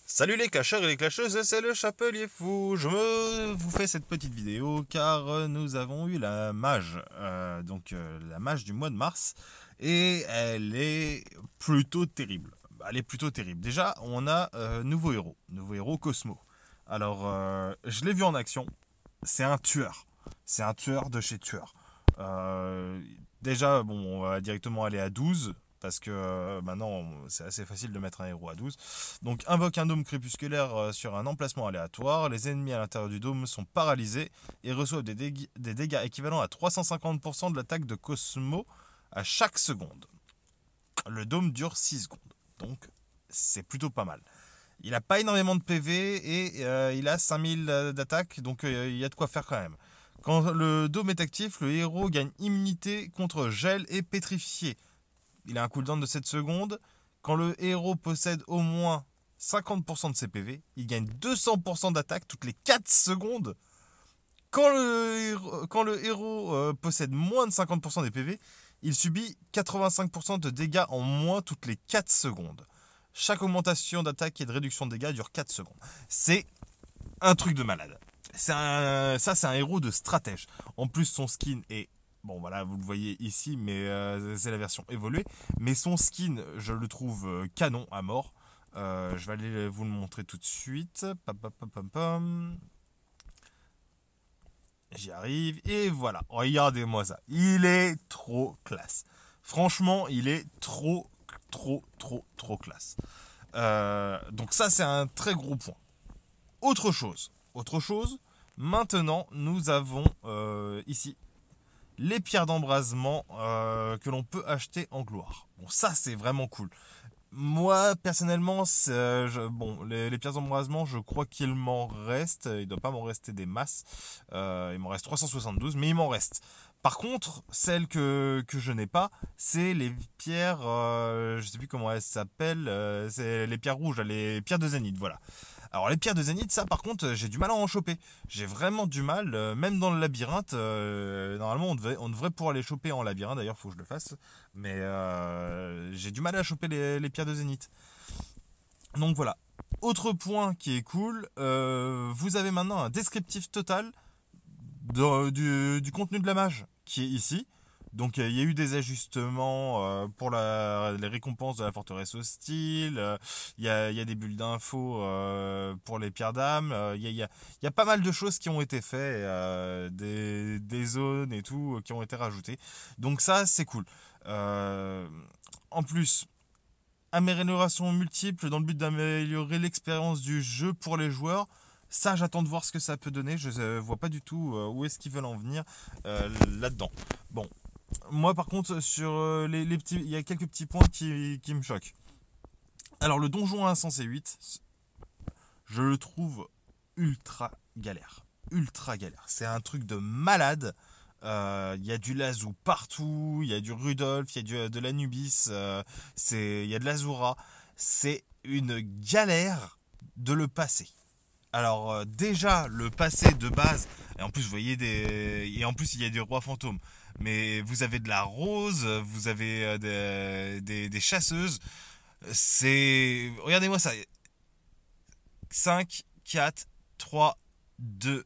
Salut les clasheurs et les clasheuses, c'est le Chapelier Fou. Vous fais cette petite vidéo car nous avons eu la mage, la mage du mois de mars, et elle est plutôt terrible. Elle est plutôt terrible. Déjà, on a nouveau héros Cosmo. Alors, je l'ai vu en action. C'est un tueur. C'est un tueur de chez tueur. Déjà, bon, on va directement aller à 12 parce que maintenant c'est assez facile de mettre un héros à 12. Donc invoque un dôme crépusculaire sur un emplacement aléatoire. Les ennemis à l'intérieur du dôme sont paralysés et reçoivent des dégâts équivalents à 350% de l'attaque de Cosmo à chaque seconde. Le dôme dure 6 secondes. Donc c'est plutôt pas mal. Il n'a pas énormément de PV et il a 5000 d'attaque, donc il y a de quoi faire quand même. Quand le dôme est actif, le héros gagne immunité contre gel et pétrifié. Il a un cooldown de 7 secondes. Quand le héros possède au moins 50% de ses PV, il gagne 200% d'attaque toutes les 4 secondes. Quand le héros possède moins de 50% des PV, il subit 85% de dégâts en moins toutes les 4 secondes. Chaque augmentation d'attaque et de réduction de dégâts dure 4 secondes. C'est un truc de malade. C'est un héros de stratège. En plus, son skin est... Bon, voilà, vous le voyez ici, mais c'est la version évoluée. Mais son skin, je le trouve canon à mort. Je vais aller vous le montrer tout de suite. Pam, pam, pam, pam, pam. J'y arrive. Et voilà, regardez-moi ça. Il est trop classe. Franchement, il est trop classe. Donc ça, c'est un très gros point. Autre chose, maintenant, nous avons ici les pierres d'embrasement que l'on peut acheter en gloire. Bon, ça, c'est vraiment cool. Moi, personnellement, les pierres d'embrasement, je crois qu'il m'en reste. Il ne doit pas m'en rester des masses. Il m'en reste 372, mais il m'en reste. Par contre, celles que je n'ai pas, c'est les pierres, je ne sais plus comment elles s'appellent, c'est les pierres rouges, les pierres de zénith, voilà. Alors les pierres de zénith, ça par contre, j'ai du mal à en choper. J'ai vraiment du mal, même dans le labyrinthe. Normalement, on devrait pouvoir les choper en labyrinthe. D'ailleurs, il faut que je le fasse. Mais j'ai du mal à choper les pierres de zénith. Donc voilà. Autre point qui est cool, vous avez maintenant un descriptif total du contenu de la mage qui est ici. Donc il y a eu des ajustements pour les récompenses de la forteresse hostile, il y a des bulles d'infos pour les pierres d'âme, il y a pas mal de choses qui ont été faites, des zones et tout qui ont été rajoutées. Donc ça c'est cool. En plus, amélioration multiple dans le but d'améliorer l'expérience du jeu pour les joueurs. Ça, j'attends de voir ce que ça peut donner. Je ne vois pas du tout où est-ce qu'ils veulent en venir là-dedans. Bon, moi par contre, sur les petits, il y a quelques petits points qui me choquent. Alors, le donjon insensé 8, je le trouve ultra galère. Ultra galère. C'est un truc de malade. Il y a du Lazou partout, il y a du Rudolph, il y a de l'Anubis, il y a de l'Azura. C'est une galère de le passer. Alors déjà le passé de base, et en plus vous voyez en plus il y a des rois fantômes, mais vous avez de la rose, vous avez des chasseuses. Regardez-moi ça. 5, 4, 3, 2.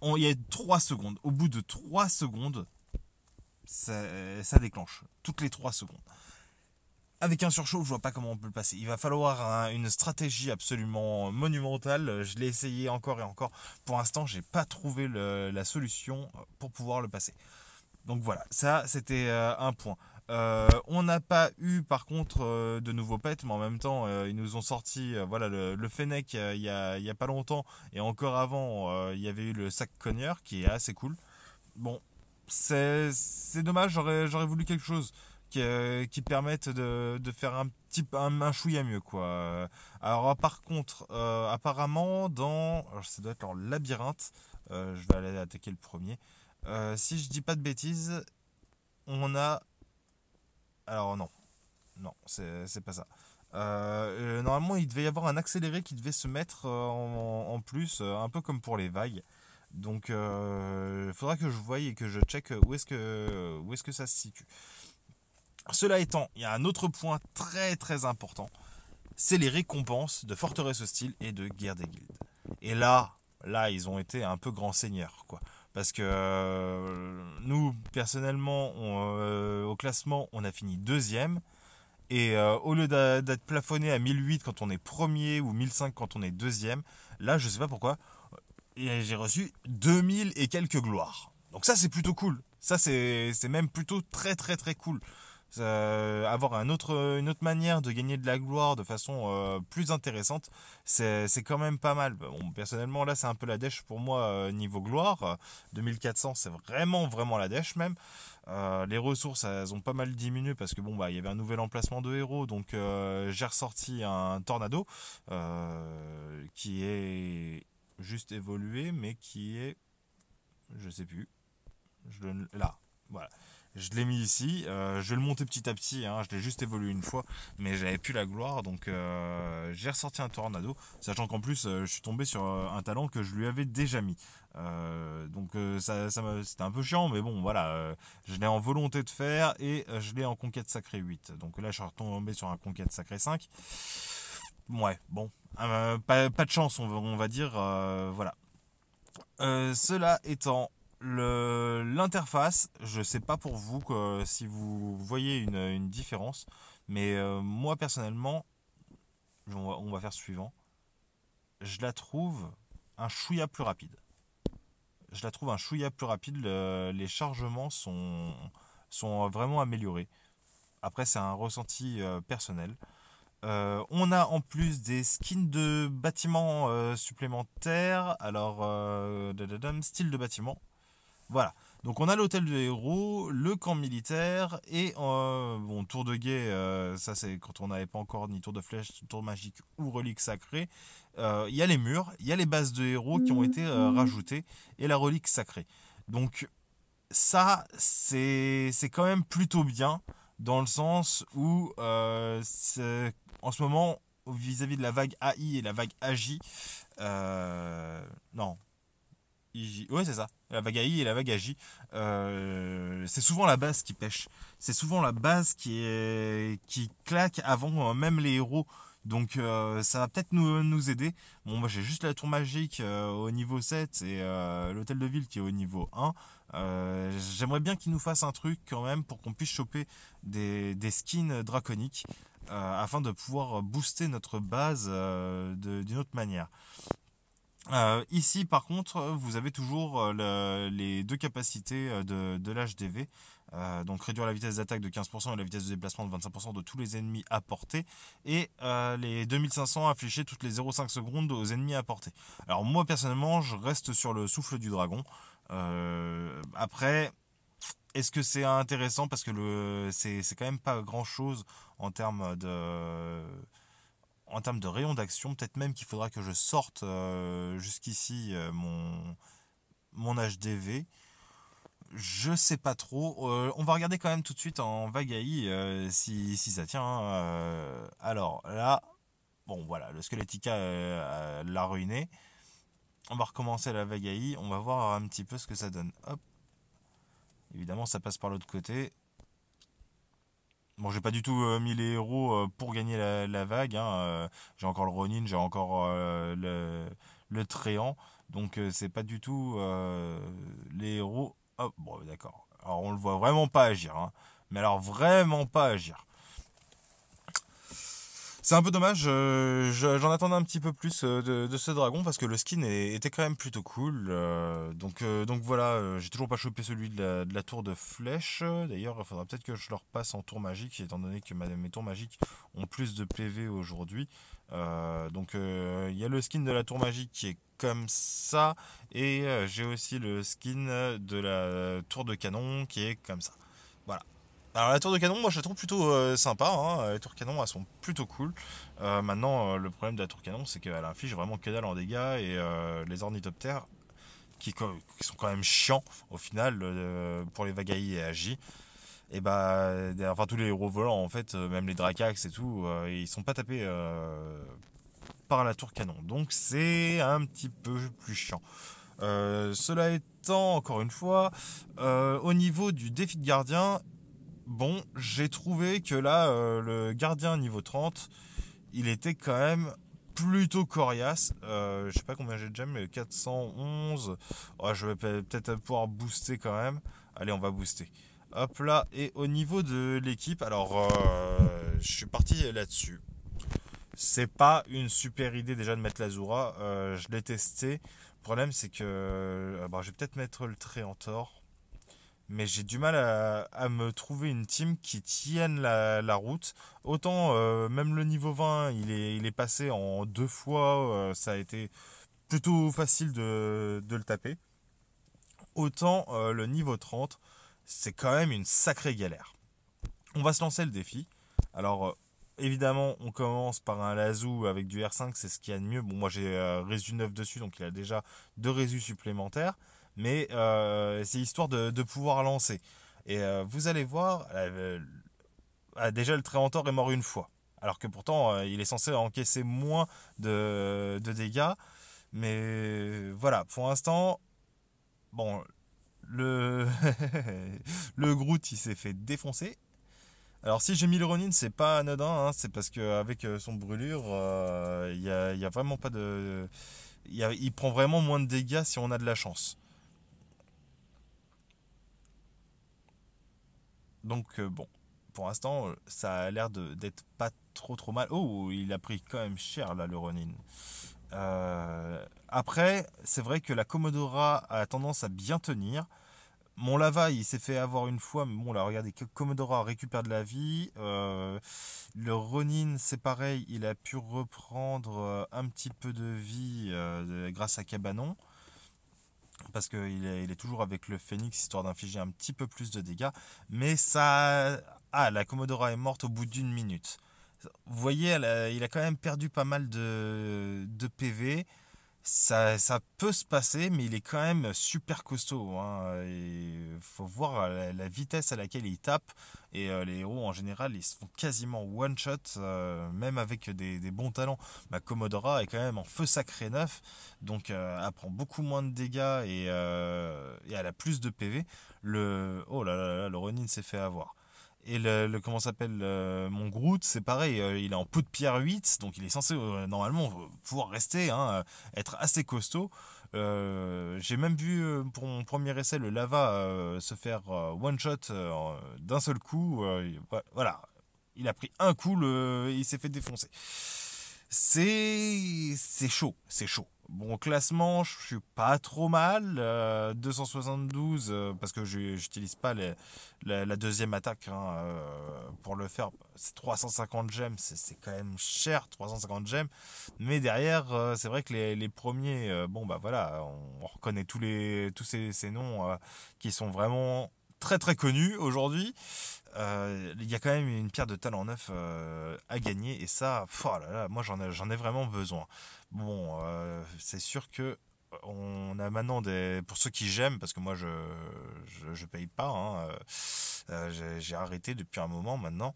Il y a 3 secondes. Au bout de 3 secondes, ça déclenche. Toutes les 3 secondes. Avec un surchauffe, je vois pas comment on peut le passer. Il va falloir une stratégie absolument monumentale. Je l'ai essayé encore et encore. Pour l'instant, j'ai pas trouvé la solution pour pouvoir le passer. Donc voilà, ça c'était un point. On n'a pas eu par contre de nouveaux pets, mais en même temps ils nous ont sorti voilà le Fennec il y a pas longtemps, et encore avant il y avait eu le sac cogneur qui est assez cool. Bon, c'est dommage, j'aurais voulu quelque chose qui permette de faire un chouïa mieux quoi. Alors par contre apparemment alors, ça doit être leur labyrinthe, je vais aller attaquer le premier. Si je dis pas de bêtises, on a... Alors non, non, c'est pas ça. Normalement, il devait y avoir un accéléré qui devait se mettre en plus, un peu comme pour les vagues. Donc, il faudra que je voie et que je check où est-ce que ça se situe. Cela étant, il y a un autre point très très important. c'est les récompenses de Forteresse Hostile et de Guerre des Guildes. Et là, ils ont été un peu grands seigneurs, quoi. Parce que nous, personnellement, au classement, on a fini deuxième. Et au lieu d'être plafonné à 1008 quand on est premier ou 1005 quand on est deuxième, là, je sais pas pourquoi, et j'ai reçu 2000 et quelques gloires. Donc ça, c'est plutôt cool. Ça, c'est même plutôt très très très cool. Avoir une autre manière de gagner de la gloire de façon plus intéressante, c'est quand même pas mal. Bon, personnellement, là, c'est un peu la dèche pour moi niveau gloire. 2400, c'est vraiment vraiment la dèche même. Les ressources, elles ont pas mal diminué parce que bon, bah, il y avait un nouvel emplacement de héros, donc j'ai ressorti un tornado qui est juste évolué, mais qui est, je sais plus, là, voilà. Je l'ai mis ici, je vais le monter petit à petit, hein, je l'ai juste évolué une fois, mais j'avais plus la gloire, donc j'ai ressorti un tornado, sachant qu'en plus je suis tombé sur un talent que je lui avais déjà mis. Donc c'était un peu chiant, mais bon voilà, je l'ai en volonté de faire et je l'ai en conquête sacrée 8. Donc là je suis retombé sur un conquête sacrée 5. Ouais, bon, pas de chance on va dire, voilà. Cela étant, l'interface, je sais pas pour vous si vous voyez une différence, mais moi personnellement, on va faire suivant. Je la trouve un chouïa plus rapide. Je la trouve un chouïa plus rapide. Les chargements sont vraiment améliorés. Après, c'est un ressenti personnel. On a en plus des skins de bâtiments supplémentaires. Alors, style de bâtiment. Voilà. Donc on a l'hôtel de héros, le camp militaire et bon, tour de guet, ça c'est quand on n'avait pas encore ni tour de flèche, ni tour magique ou relique sacrée. Il y a les murs, il y a les bases de héros qui ont été rajoutées et la relique sacrée. Donc ça c'est quand même plutôt bien dans le sens où en ce moment vis-à-vis de la vague AI et la vague AJ, non, ouais, c'est ça. La vague AI et la vague AJ. C'est souvent la base qui pêche. C'est souvent la base qui claque avant même les héros. Donc ça va peut-être nous aider. Bon, moi j'ai juste la tour magique au niveau 7 et l'hôtel de ville qui est au niveau 1. J'aimerais bien qu'ils nous fassent un truc quand même pour qu'on puisse choper des skins draconiques afin de pouvoir booster notre base d'une autre manière. Ici, par contre, vous avez toujours les deux capacités de l'HDV. Donc réduire la vitesse d'attaque de 15% et la vitesse de déplacement de 25% de tous les ennemis à portée. Et les 2500 infligés toutes les 0,5 secondes aux ennemis à portée. Alors moi, personnellement, je reste sur le souffle du dragon. Après, est-ce que c'est intéressant? Parce que c'est quand même pas grand-chose en termes de rayon d'action. Peut-être même qu'il faudra que je sorte jusqu'ici mon HDV. Je sais pas trop. On va regarder quand même tout de suite en vague AI si ça tient. Alors là, bon voilà, le Squelettica l'a ruiné. On va recommencer la vague AI. On va voir un petit peu ce que ça donne. Hop. Évidemment, ça passe par l'autre côté. Bon, j'ai pas du tout mis les héros pour gagner la vague, hein. J'ai encore le Ronin, j'ai encore le Tréant. Donc c'est pas du tout les héros. Hop, bon d'accord. Alors on le voit vraiment pas agir, hein. Mais alors vraiment pas agir. C'est un peu dommage, j'en attendais un petit peu plus de ce dragon parce que le skin était quand même plutôt cool. Donc voilà, j'ai toujours pas chopé celui de la tour de flèche. D'ailleurs, il faudra peut-être que je le repasse en tour magique, étant donné que mes tours magiques ont plus de PV aujourd'hui. Donc il y a le skin de la tour magique qui est comme ça, et j'ai aussi le skin de la tour de canon qui est comme ça. Voilà. Alors la tour de canon, moi je la trouve plutôt sympa, hein. Les tours canon elles sont plutôt cool. Maintenant le problème de la tour canon c'est qu'elle inflige vraiment que dalle en dégâts et les ornithoptères qui sont quand même chiants au final pour les Vagaï et Agi. Et bah enfin tous les héros volants en fait, même les Dracax et tout, ils sont pas tapés par la tour canon. Donc c'est un petit peu plus chiant. Cela étant, encore une fois, au niveau du défi de gardien, bon, j'ai trouvé que là, le gardien niveau 30, il était quand même plutôt coriace. Je sais pas combien j'ai de gemmes, mais 411. Oh, je vais peut-être pouvoir booster quand même. Allez, on va booster. Hop là, et au niveau de l'équipe, alors je suis parti là-dessus. C'est pas une super idée déjà de mettre l'Azura. Je l'ai testé. Le problème, c'est que bon, je vais peut-être mettre le Tréantor. Mais j'ai du mal à me trouver une team qui tienne la route. Autant, même le niveau 20, il est passé en 2 fois. Ça a été plutôt facile de le taper. Autant, le niveau 30, c'est quand même une sacrée galère. On va se lancer le défi. Alors, évidemment, on commence par un Lazou avec du R5, c'est ce qu'il y a de mieux. Bon, moi j'ai Résu 9 dessus, donc il a déjà 2 Résus supplémentaires. Mais c'est histoire de pouvoir lancer. Et vous allez voir, déjà le Tréantor est mort une fois. Alors que pourtant, il est censé encaisser moins de dégâts. Mais voilà, pour l'instant, bon, le, le Groot il s'est fait défoncer. Alors si j'ai mis le Ronin, c'est pas anodin, hein, c'est parce qu'avec son brûlure, il y a vraiment pas de... il prend vraiment moins de dégâts si on a de la chance. Donc bon, pour l'instant, ça a l'air d'être pas trop mal. Oh, il a pris quand même cher là le Ronin. Après, c'est vrai que la Commodora a tendance à bien tenir. Mon Lava, il s'est fait avoir une fois, mais bon, là, regardez, que Commodora récupère de la vie. Le Ronin, c'est pareil, il a pu reprendre un petit peu de vie grâce à Cabanon. Parce qu'il est toujours avec le Phoenix, histoire d'infliger un petit peu plus de dégâts. Mais ça... Ah, la Commodora est morte au bout d'1 minute. Vous voyez, il a quand même perdu pas mal de PV. Ça peut se passer, mais il est quand même super costaud, hein. Il faut voir la vitesse à laquelle il tape. Et les héros, en général, ils se font quasiment one-shot, même avec des bons talents. Ma Commodora est quand même en feu sacré neuf, donc elle prend beaucoup moins de dégâts et elle a plus de PV. Oh là là, là, le Ronin s'est fait avoir. Et comment s'appelle mon Groot, c'est pareil, il est en peau de pierre 8, donc il est censé normalement pouvoir rester, hein, être assez costaud. J'ai même vu pour mon premier essai le Lava se faire one shot d'un seul coup. Voilà, il a pris un coup, il s'est fait défoncer. C'est chaud, c'est chaud. Bon, au classement, je suis pas trop mal. 272, parce que j'utilise pas la deuxième attaque, hein, pour le faire. C'est 350 gemmes, c'est quand même cher, 350 gemmes. Mais derrière, c'est vrai que les premiers, bon, bah voilà, on reconnaît tous ces noms qui sont vraiment très très connus aujourd'hui. Il y a quand même une pierre de talent neuf à gagner et ça, oh là là, moi j'en ai vraiment besoin. Bon, c'est sûr que on a maintenant pour ceux qui j'aime, parce que moi je paye pas, hein, j'ai arrêté depuis un moment maintenant.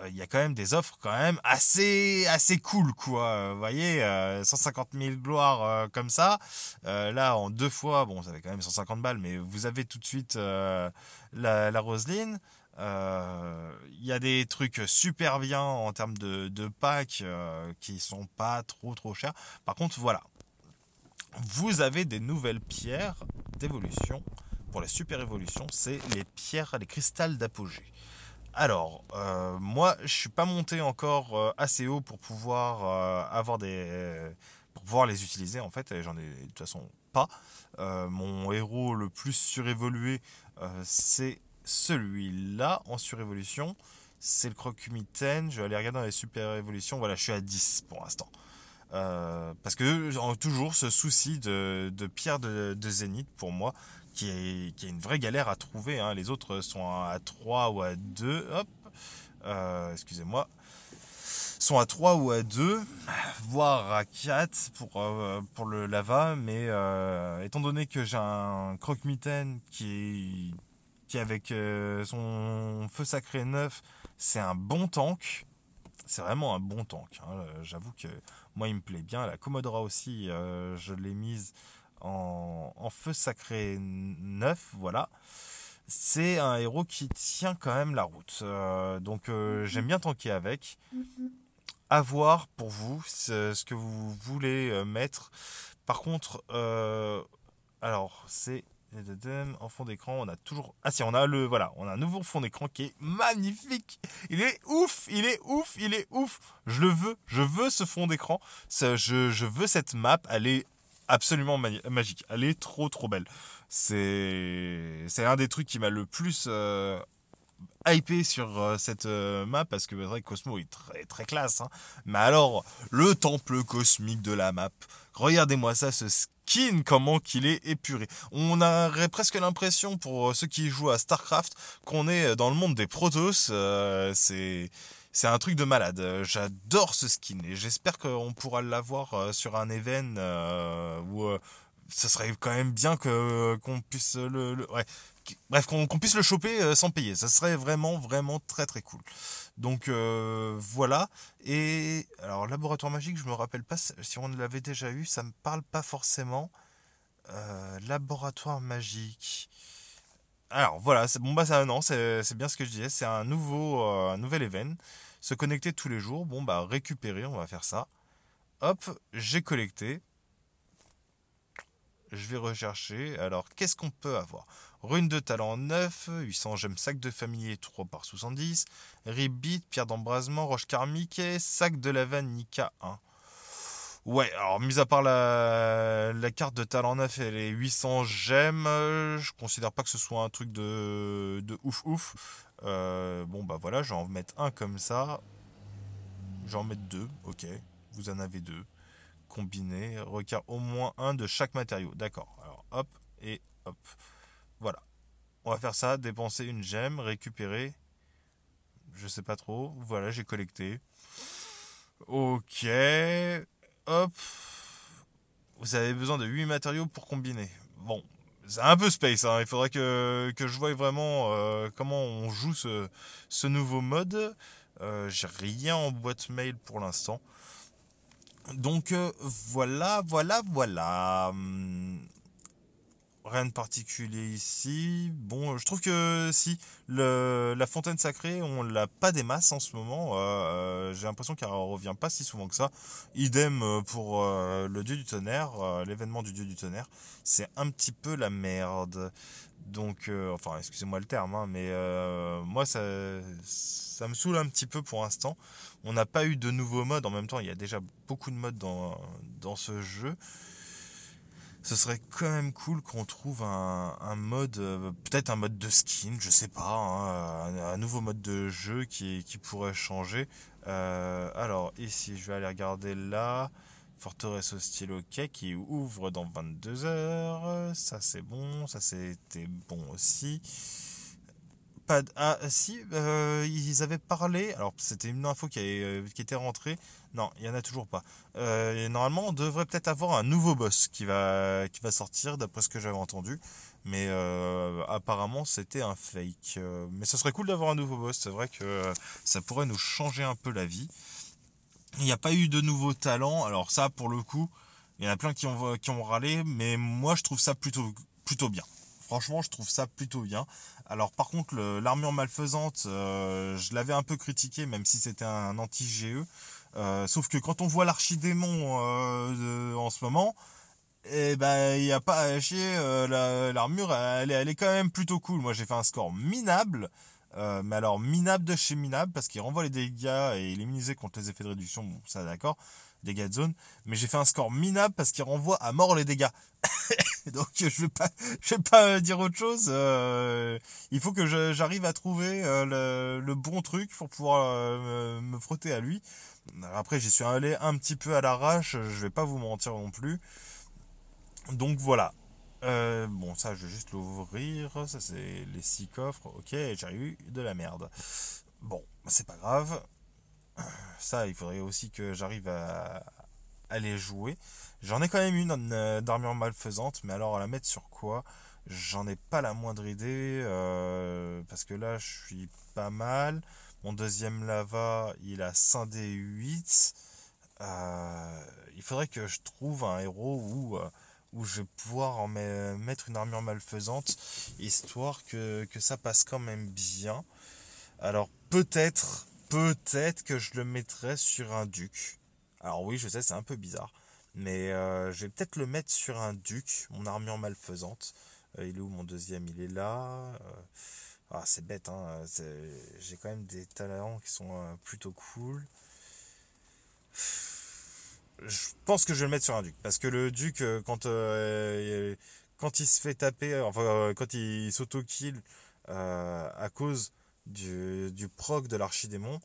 Il y a quand même des offres quand même assez cool, quoi. Vous voyez, 150 000 gloires comme ça. Là, en 2 fois, bon, ça fait quand même 150 balles, mais vous avez tout de suite la Roseline. Il y a des trucs super bien en termes de packs qui sont pas trop chers. Par contre, voilà, vous avez des nouvelles pierres d'évolution. Pour les super évolutions, c'est les pierres, les cristals d'apogée. Alors, moi, je suis pas monté encore assez haut pour pouvoir pour pouvoir les utiliser. En fait, et j'en ai de toute façon pas. Mon héros le plus surévolué, c'est celui-là en surévolution. C'est le Croque-Mitaine. Je vais aller regarder dans les super évolutions. Voilà, je suis à 10 pour l'instant. Parce que toujours ce souci de pierre de zénith pour moi qui est une vraie galère à trouver, hein. Les autres sont à 3 ou à 2. Hop, excusez-moi, sont à 3 ou à 2, voire à 4 pour le lava. Mais étant donné que j'ai un croque-mitaine qui avec son feu sacré neuf, c'est un bon tank. C'est vraiment un bon tank, hein. J'avoue que moi il me plaît bien. La Commodora aussi, je l'ai mise en feu sacré neuf, voilà. C'est un héros qui tient quand même la route. Donc j'aime bien tanker avec. À voir pour vous ce que vous voulez mettre. Par contre, alors c'est en fond d'écran, on a toujours. Ah si, on a le voilà, on a un nouveau fond d'écran qui est magnifique. Il est ouf, il est ouf, il est ouf. Je veux ce fond d'écran. Je veux cette map. Elle est absolument magique. Elle est trop trop belle. C'est un des trucs qui m'a le plus hypé sur cette map parce que c'est vrai que Cosmo est très très classe. Hein. Mais alors, le temple cosmique de la map, regardez-moi ça, ce skin, comment qu'il est épuré. On aurait presque l'impression, pour ceux qui jouent à StarCraft, qu'on est dans le monde des Protoss. C'est un truc de malade. J'adore ce skin et j'espère qu'on pourra l'avoir sur un event où ça serait quand même bien que qu'on puisse ouais. Bref, qu'on puisse le choper sans payer. Ça serait vraiment, vraiment très, très cool. Donc, voilà. Et alors, laboratoire magique, je me rappelle pas si on l'avait déjà eu. Ça me parle pas forcément. Laboratoire magique. Alors, voilà. Bon, bah, ça, non, c'est bien ce que je disais. C'est un nouvel event. Se connecter tous les jours. Bon, bah, récupérer, on va faire ça. Hop, j'ai collecté. Je vais rechercher. Alors, qu'est-ce qu'on peut avoir? Rune de talent 9, 800 gemmes, sac de familier 3 par 70, ribit, pierre d'embrasement, roche karmique et sac de la Nika 1. Ouais, alors mis à part la carte de talent 9 et les 800 gemmes, je considère pas que ce soit un truc de ouf ouf. Bon bah voilà, je vais en mettre un comme ça. Je vais en mettre deux, ok. Vous en avez deux. Combiné, requiert au moins un de chaque matériau. D'accord. Alors hop et hop. Voilà. On va faire ça, dépenser une gemme, récupérer. Je sais pas trop. Voilà, j'ai collecté. Ok. Hop. Vous avez besoin de 8 matériaux pour combiner. Bon, c'est un peu space, hein. Il faudrait que je voie vraiment comment on joue ce nouveau mode. J'ai rien en boîte mail pour l'instant. Donc voilà, voilà, voilà. Rien de particulier ici. Bon, je trouve que si la fontaine sacrée, on l'a pas des masses en ce moment. J'ai l'impression qu'elle revient pas si souvent que ça. Idem pour le dieu du tonnerre, l'événement du dieu du tonnerre. C'est un petit peu la merde. Donc, enfin, excusez-moi le terme, hein, mais moi ça me saoule un petit peu pour l'instant. On n'a pas eu de nouveaux modes. En même temps, il y a déjà beaucoup de modes dans ce jeu. Ce serait quand même cool qu'on trouve un mode, peut-être un mode de skin, je sais pas, hein, un nouveau mode de jeu qui pourrait changer. Alors ici, je vais aller regarder là. Forteresse hostile, ok, qui ouvre dans 22 heures. Ça c'est bon, ça c'était bon aussi. Pas ah si, ils avaient parlé, alors c'était une info qui était rentrée, non, il y en a toujours pas. Et normalement, on devrait peut-être avoir un nouveau boss qui va sortir, d'après ce que j'avais entendu. Mais apparemment, c'était un fake. Mais ce serait cool d'avoir un nouveau boss, c'est vrai que ça pourrait nous changer un peu la vie. Il n'y a pas eu de nouveaux talents, alors ça, pour le coup, il y en a plein qui ont râlé, mais moi, je trouve ça plutôt bien. Franchement, je trouve ça plutôt bien. Alors par contre, l'armure malfaisante, je l'avais un peu critiqué, même si c'était un anti-GE. Sauf que quand on voit l'archidémon en ce moment, eh ben il n'y a pas à chier. L'armure, elle est quand même plutôt cool. Moi, j'ai fait un score minable. Mais alors minable de chez minable parce qu'il renvoie les dégâts et il est immunisé contre les effets de réduction. Bon, ça d'accord, dégâts de zone. Mais j'ai fait un score minable parce qu'il renvoie à mort les dégâts. Donc je vais pas dire autre chose. Il faut que j'arrive à trouver le bon truc pour pouvoir me frotter à lui. Après j'y suis allé un petit peu à l'arrache, je vais pas vous mentir non plus. Donc voilà. Bon ça je vais juste l'ouvrir. Ça c'est les 6 coffres. Ok, j'ai eu de la merde. Bon, c'est pas grave. Ça il faudrait aussi que j'arrive à les jouer. J'en ai quand même une d'armure malfaisante, mais alors à la mettre sur quoi? J'en ai pas la moindre idée, parce que là je suis pas mal. Mon deuxième lava, il a scindé 8. Il faudrait que je trouve un héros où je vais pouvoir mettre une armure malfaisante, histoire que ça passe quand même bien. Alors peut-être que je le mettrais sur un duc. Alors oui, je sais, c'est un peu bizarre. Mais je vais peut-être le mettre sur un duc, mon armure malfaisante. Il est où mon deuxième? Il est là. C'est bête, hein. J'ai quand même des talents qui sont plutôt cool. Je pense que je vais le mettre sur un duc. Parce que le duc, quand il se fait taper, quand il s'auto-kill à cause du proc de l'archidémon,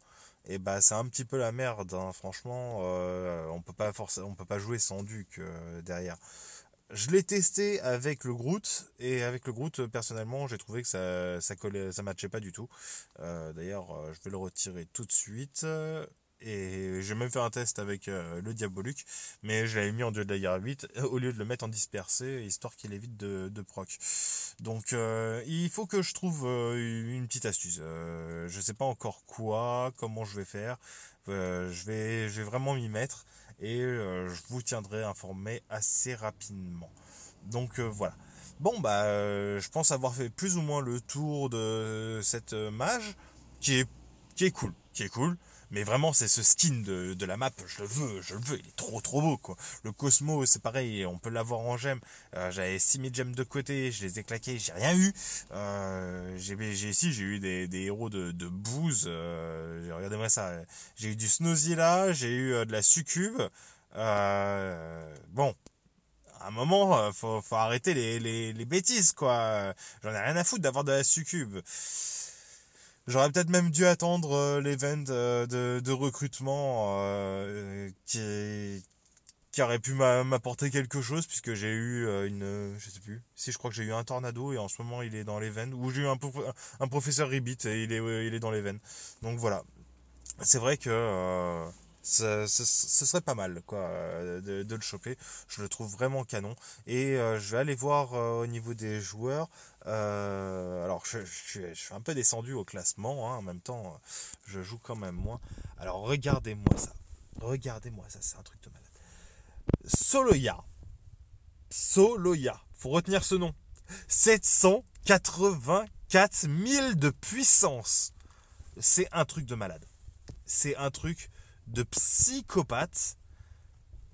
et bah c'est un petit peu la merde, hein. Franchement, on peut pas jouer sans duc derrière. Je l'ai testé avec le Groot, et avec le Groot, personnellement, j'ai trouvé que ça collait, ça matchait pas du tout. D'ailleurs, je vais le retirer tout de suite. Et j'ai même fait un test avec le Diabolique, mais je l'avais mis en dieu de la guerre 8 au lieu de le mettre en dispersé, histoire qu'il évite de proc. Donc il faut que je trouve une petite astuce. Je sais pas encore quoi, comment je vais faire. Je vais vraiment m'y mettre et je vous tiendrai informé assez rapidement. Donc voilà. Bon bah je pense avoir fait plus ou moins le tour de cette mage qui est qui est cool, qui est cool. Mais vraiment, c'est ce skin de la map, je le veux, il est trop trop beau quoi. Le Cosmo, c'est pareil, on peut l'avoir en gemme. J'avais 6000 gemmes de côté, je les ai claqués, j'ai rien eu. J'ai eu des héros de bouse. Regardez-moi ça. J'ai eu du Snowzilla, j'ai eu de la Succube. Bon, à un moment, faut arrêter les bêtises quoi. J'en ai rien à foutre d'avoir de la Succube. J'aurais peut-être même dû attendre l'event de recrutement qui aurait pu m'apporter quelque chose, puisque j'ai eu je sais plus, si je crois que j'ai eu un tornado et en ce moment il est dans l'event, ou j'ai eu un professeur Ribbit et il est dans l'event. Donc voilà, c'est vrai que ce serait pas mal quoi de le choper. Je le trouve vraiment canon et je vais aller voir au niveau des joueurs. Alors je suis un peu descendu au classement, hein, en même temps je joue quand même moins. Alors regardez-moi ça, c'est un truc de malade. Soloya, faut retenir ce nom. 784 000 de puissance. C'est un truc de malade. C'est un truc de psychopathe.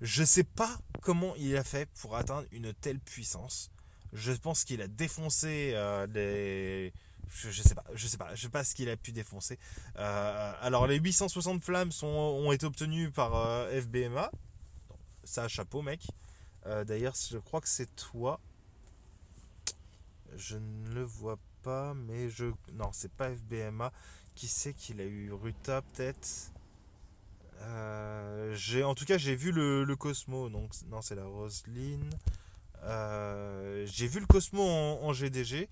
Je sais pas comment il a fait pour atteindre une telle puissance. Je pense qu'il a défoncé les. Je sais pas ce qu'il a pu défoncer. Alors les 860 flammes ont été obtenues par FBMA. Ça, chapeau mec. D'ailleurs, je crois que c'est toi. Je ne le vois pas, mais je. Non, c'est pas FBMA. Qui c'est qu'il a eu? Ruta peut-être. En tout cas, j'ai vu le Cosmo. Donc, non, c'est la Roseline. J'ai vu le Cosmo en GDG.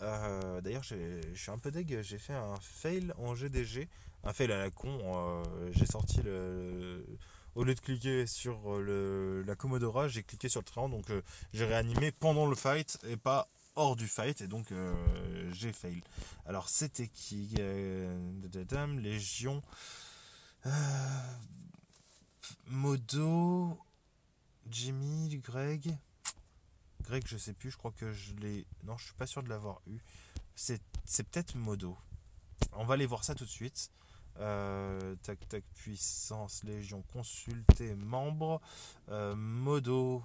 D'ailleurs, je suis un peu deg. J'ai fait un fail en GDG. Un fail à la con. J'ai sorti au lieu de cliquer sur la Commodora, j'ai cliqué sur le trait. Donc, j'ai réanimé pendant le fight et pas hors du fight. Et donc, j'ai fail. Alors, c'était qui? Légion. Modo, Jimmy, Greg. Greg, je sais plus, je crois que je l'ai. Non, je suis pas sûr de l'avoir eu. C'est peut-être Modo. On va aller voir ça tout de suite. Tac, puissance, Légion, consulter, membre. Modo.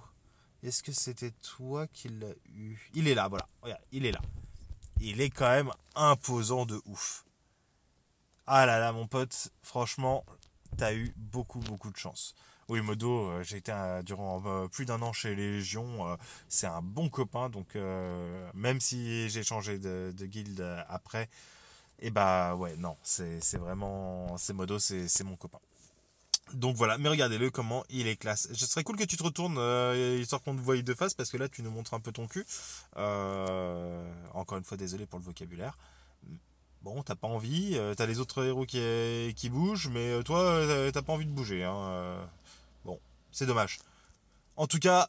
Est-ce que c'était toi qui l'as eu? Il est là, voilà. Regarde, il est là. Il est quand même imposant de ouf. Ah là là, mon pote, franchement, t'as eu beaucoup de chance. Oui, Modo, j'ai été durant plus d'un an chez Légion. C'est un bon copain, donc même si j'ai changé de guilde après, et bah ouais, non, c'est vraiment, c'est Modo, c'est mon copain. Donc voilà, mais regardez-le comment il est classe. Ce serait cool que tu te retournes, histoire qu'on te voie de face, parce que là tu nous montres un peu ton cul. Encore une fois, désolé pour le vocabulaire. Bon, t'as pas envie, t'as les autres héros qui bougent, mais toi, t'as pas envie de bouger. Hein, bon, c'est dommage. En tout cas,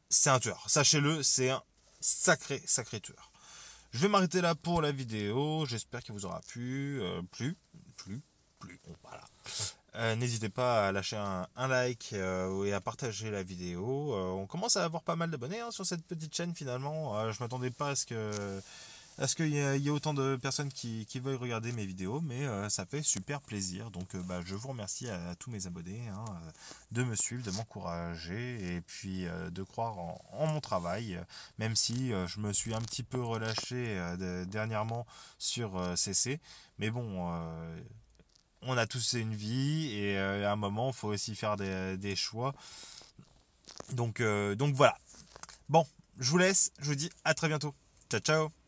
c'est un tueur. Sachez-le, c'est un sacré tueur. Je vais m'arrêter là pour la vidéo. J'espère qu'il vous aura plu. Bon, voilà. N'hésitez pas à lâcher un like et à partager la vidéo. On commence à avoir pas mal d'abonnés hein, sur cette petite chaîne finalement. Je m'attendais pas à ce que à ce qu'il y ait autant de personnes qui veuillent regarder mes vidéos, mais ça fait super plaisir. Donc je vous remercie à tous mes abonnés hein, de me suivre, de m'encourager et puis de croire en mon travail, même si je me suis un petit peu relâché dernièrement sur CC. Mais bon, on a tous une vie et à un moment, il faut aussi faire des choix. Donc voilà. Bon, je vous laisse, je vous dis à très bientôt. Ciao ciao.